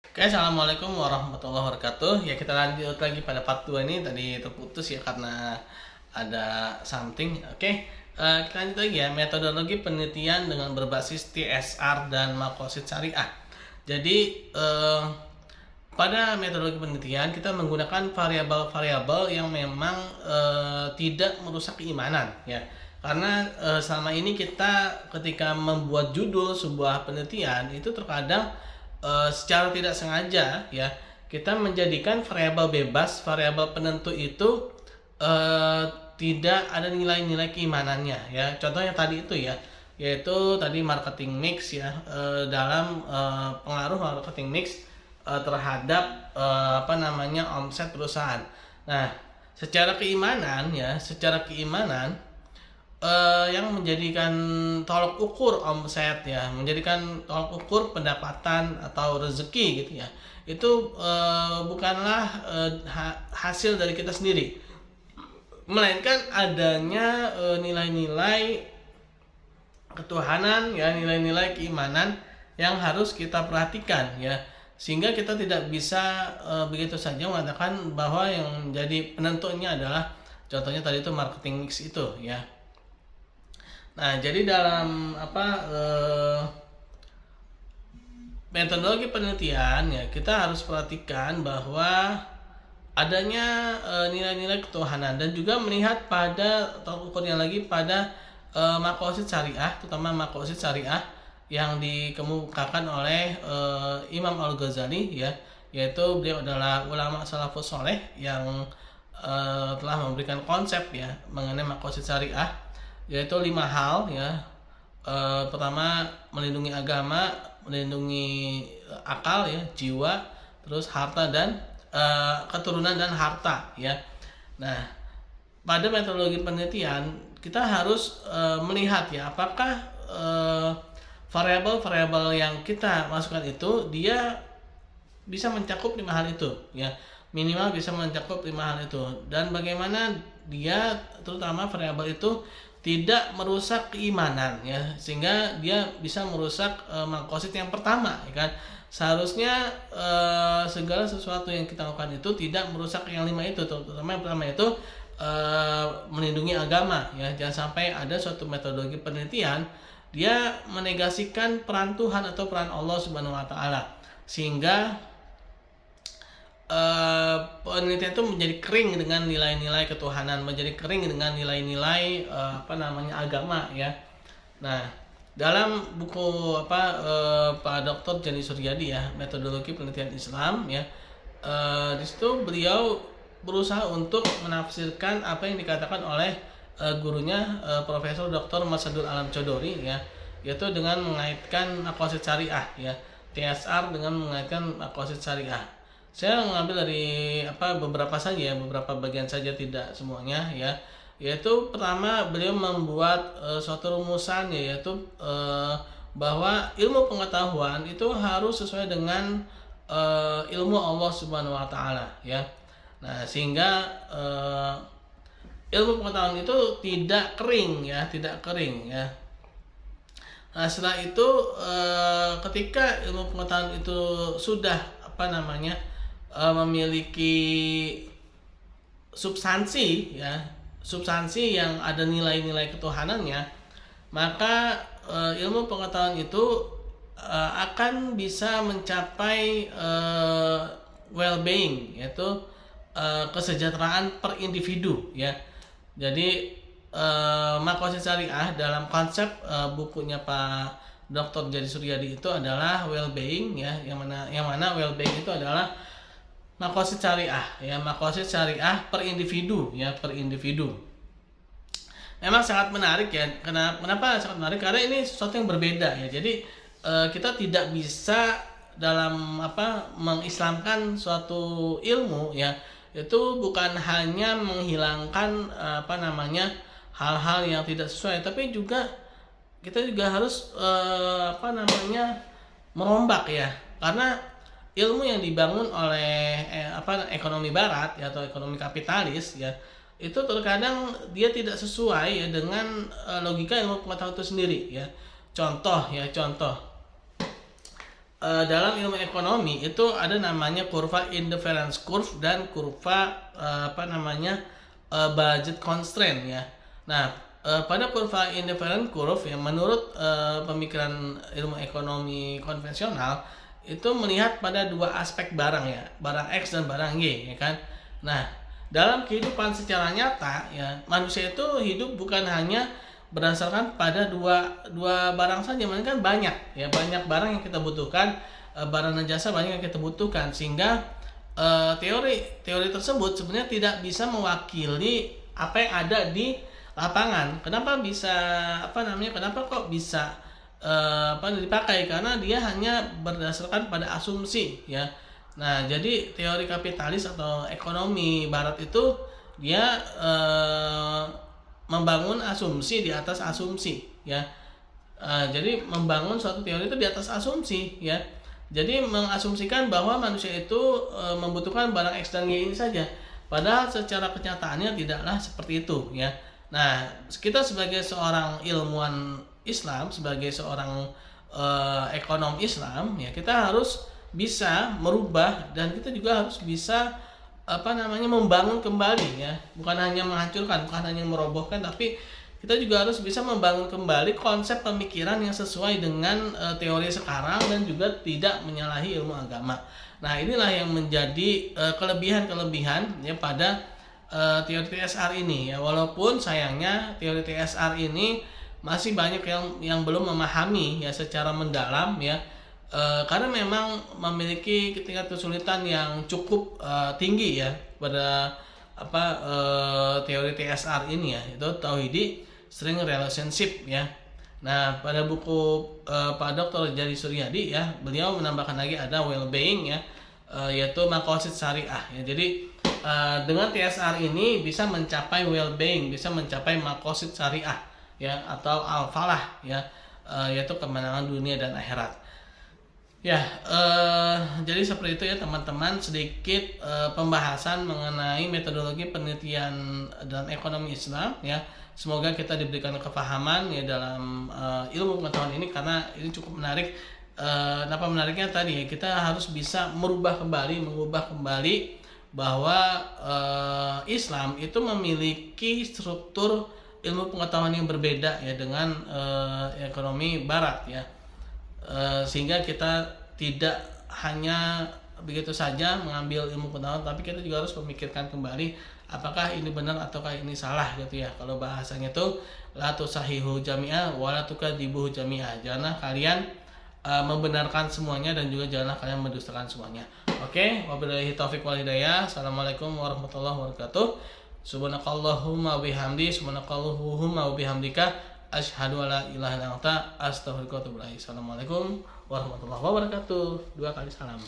Oke, assalamualaikum warahmatullahi wabarakatuh. Ya, kita lanjut lagi pada part 2 ini. Tadi terputus ya karena ada something. Oke, kita lanjut lagi ya. Metodologi penelitian dengan berbasis TSR dan makosid syariah. Jadi, pada metodologi penelitian kita menggunakan variabel-variabel yang memang tidak merusak keimanan ya. Karena selama ini kita ketika membuat judul sebuah penelitian itu terkadang secara tidak sengaja ya kita menjadikan variabel bebas, variabel penentu itu eh, tidak ada nilai-nilai keimanannya ya. Contohnya tadi itu ya, yaitu tadi marketing mix ya, dalam pengaruh marketing mix terhadap omset perusahaan. Nah, secara keimanan yang menjadikan tolok ukur omset ya, menjadikan tolok ukur pendapatan atau rezeki gitu ya. Itu bukanlah hasil dari kita sendiri, melainkan adanya nilai-nilai ketuhanan ya, nilai-nilai keimanan yang harus kita perhatikan ya, sehingga kita tidak bisa begitu saja mengatakan bahwa yang menjadi penentunya adalah contohnya tadi itu marketing mix itu ya. Nah, jadi dalam metodologi penelitian ya kita harus perhatikan bahwa adanya nilai-nilai ketuhanan dan juga melihat pada tolak ukurnya lagi pada makosid syariah, terutama makosid syariah yang dikemukakan oleh Imam Al-Ghazali ya, yaitu beliau adalah ulama salafus soleh yang telah memberikan konsep ya mengenai makosid syariah, yaitu 5 hal ya. Pertama, melindungi agama, melindungi akal ya, jiwa, terus harta dan keturunan dan harta ya. Nah, pada metodologi penelitian kita harus melihat ya apakah variabel-variabel yang kita masukkan itu dia bisa mencakup 5 hal itu ya, minimal bisa mencakup 5 hal itu, dan bagaimana dia terutama variabel itu tidak merusak keimanan ya, sehingga dia bisa merusak makosid yang pertama ya kan. Seharusnya segala sesuatu yang kita lakukan itu tidak merusak yang 5 itu, terutama yang pertama itu melindungi agama ya. Jangan sampai ada suatu metodologi penelitian dia menegasikan peran Tuhan atau peran Allah Subhanahu wa taala, sehingga penelitian itu menjadi kering dengan nilai-nilai ketuhanan, menjadi kering dengan nilai-nilai agama ya. Nah, dalam buku Pak Dr. Jani Suryadi ya, metodologi penelitian Islam ya, di situ beliau berusaha untuk menafsirkan apa yang dikatakan oleh gurunya Profesor Dr. Masadul Alam Chodori ya, yaitu dengan mengaitkan maqasid syariah ya, TSR dengan mengaitkan maqasid syariah. Saya mengambil dari beberapa saja ya, beberapa bagian saja, tidak semuanya ya. Yaitu pertama, beliau membuat suatu rumusan, yaitu bahwa ilmu pengetahuan itu harus sesuai dengan ilmu Allah Subhanahu wa taala ya. Nah, sehingga ilmu pengetahuan itu tidak kering ya, tidak kering ya. Nah, setelah itu ketika ilmu pengetahuan itu sudah memiliki substansi ya, substansi yang ada nilai-nilai ketuhanannya, maka ilmu pengetahuan itu akan bisa mencapai well-being, yaitu kesejahteraan per individu ya. Jadi maqasid syariah dalam konsep bukunya Pak Dr. Jani Suryadi itu adalah well-being ya, yang mana well-being itu adalah maqasid syariah ya, maqasid syariah per individu ya, per individu. Memang sangat menarik ya. Kenapa sangat menarik? Karena ini sesuatu yang berbeda ya. Jadi kita tidak bisa dalam mengislamkan suatu ilmu ya, itu bukan hanya menghilangkan hal-hal yang tidak sesuai, tapi juga kita juga harus merombak ya, karena ilmu yang dibangun oleh ekonomi barat ya, atau ekonomi kapitalis ya, itu terkadang dia tidak sesuai ya dengan logika ilmu pengetahuan itu sendiri ya. Contoh dalam ilmu ekonomi itu ada namanya kurva indifference curve dan kurva budget constraint ya. Nah, pada kurva indifference curve yang menurut pemikiran ilmu ekonomi konvensional itu melihat pada dua aspek barang ya, barang X dan barang Y ya kan. Nah, dalam kehidupan secara nyata ya, manusia itu hidup bukan hanya berdasarkan pada dua barang saja, melainkan banyak ya, banyak barang yang kita butuhkan, barang dan jasa banyak yang kita butuhkan, sehingga teori tersebut sebenarnya tidak bisa mewakili apa yang ada di lapangan. Kenapa bisa kenapa kok bisa dipakai? Karena dia hanya berdasarkan pada asumsi ya. Nah, jadi teori kapitalis atau ekonomi barat itu dia membangun asumsi di atas asumsi ya. Jadi membangun suatu teori itu di atas asumsi ya. Jadi mengasumsikan bahwa manusia itu membutuhkan barang X dan Y ini saja. Padahal secara kenyataannya tidaklah seperti itu ya. Nah, kita sebagai seorang ilmuwan Islam, sebagai seorang ekonom Islam ya, kita harus bisa merubah dan kita juga harus bisa membangun kembali ya, bukan hanya menghancurkan, bukan hanya merobohkan, tapi kita juga harus bisa membangun kembali konsep pemikiran yang sesuai dengan teori sekarang dan juga tidak menyalahi ilmu agama. Nah, inilah yang menjadi kelebihan-kelebihan ya pada teori TSR ini ya. Walaupun sayangnya teori TSR ini masih banyak yang belum memahami ya secara mendalam ya. Karena memang memiliki tingkat kesulitan yang cukup tinggi ya pada teori TSR ini ya, itu Tauhidi String Relationship ya. Nah, pada buku Pak Dr. Jadi Suryadi ya, beliau menambahkan lagi ada well-being ya, yaitu maqasid syariah ya. Jadi dengan TSR ini bisa mencapai well-being, bisa mencapai maqasid syariah ya, atau al-falah ya, yaitu kemenangan dunia dan akhirat. Ya, jadi seperti itu ya teman-teman, sedikit pembahasan mengenai metodologi penelitian dalam ekonomi Islam ya. Semoga kita diberikan kepahaman ya dalam ilmu pengetahuan ini, karena ini cukup menarik. Kenapa menariknya tadi ya, kita harus bisa mengubah kembali bahwa Islam itu memiliki struktur ilmu pengetahuan yang berbeda ya dengan ekonomi Barat ya. Sehingga kita tidak hanya begitu saja mengambil ilmu pengetahuan, tapi kita juga harus memikirkan kembali apakah ini benar ataukah ini salah gitu ya. Kalau bahasanya itu la tusahihu jami'a wa la tukadzibuhu jami'a. Janganlah kalian membenarkan semuanya dan juga janganlah kalian mendustakan semuanya. Oke, wabillahi taufiq wal hidayah. Assalamualaikum warahmatullahi wabarakatuh. Subhanakallahumma wa bihamdika asyhadu alla ilaha illa anta astaghfiruka wa atubu ilaik. Assalamualaikum warahmatullahi wabarakatuh. 2 kali salam.